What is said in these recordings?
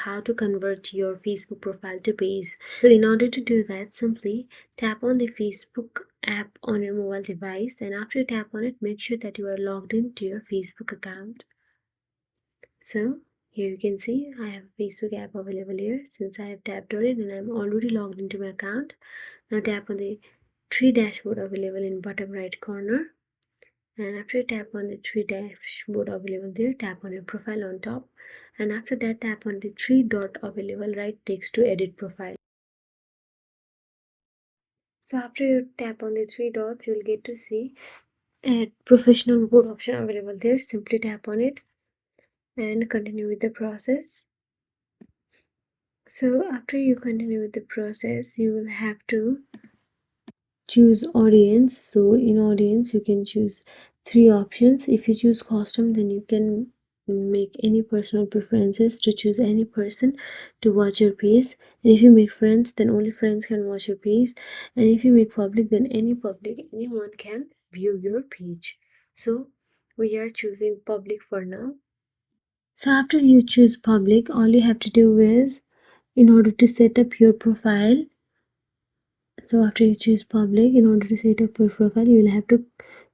how to convert your Facebook profile to page. So in order to do that, simply tap on the Facebook app on your mobile device, and after you tap on it, make sure that you are logged into your Facebook account. So here you can see I have a Facebook app available here. Since I have tapped on it and I'm already logged into my account, now tap on the three dashboard available in bottom right corner, and after you tap on the three dashboard available there, tap on your profile on top, and after that tap on the three dot available right next to edit profile. So after you tap on the three dots, you'll get to see a professional mode option available there. Simply tap on it and continue with the process. So after you continue with the process, you will have to choose audience. So in audience, you can choose three options. If you choose custom, then you can make any personal preferences to choose any person to watch your page, and if you make friends, then only friends can watch your page, and if you make public, then anyone can view your page. So we are choosing public for now. So after you choose public, all you have to do is, in order to set up your profile, so after you choose public, in order to set up your profile, you will have to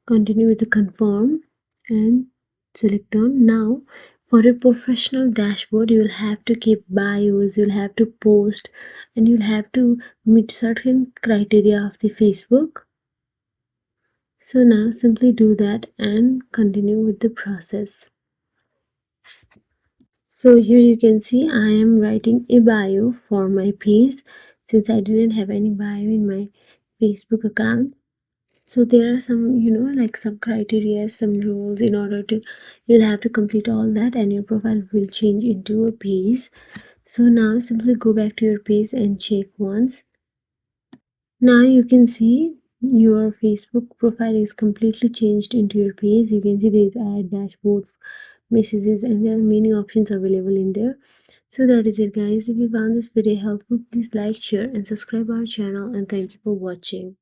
continue with the confirm and select on. Now for a professional dashboard, you will have to keep bios, you'll have to post, and you'll have to meet certain criteria of the Facebook. So now simply do that and continue with the process. So here you can see I am writing a bio for my page, since I didn't have any bio in my Facebook account. So there are some, like some criteria, some rules. In order to, you'll have to complete all that and your profile will change into a page. So now simply go back to your page and check once. Now you can see your Facebook profile is completely changed into your page. You can see there is add dashboard, messages, and there are many options available in there. So that is it, guys. If you found this video helpful, please like, share and subscribe our channel, and thank you for watching.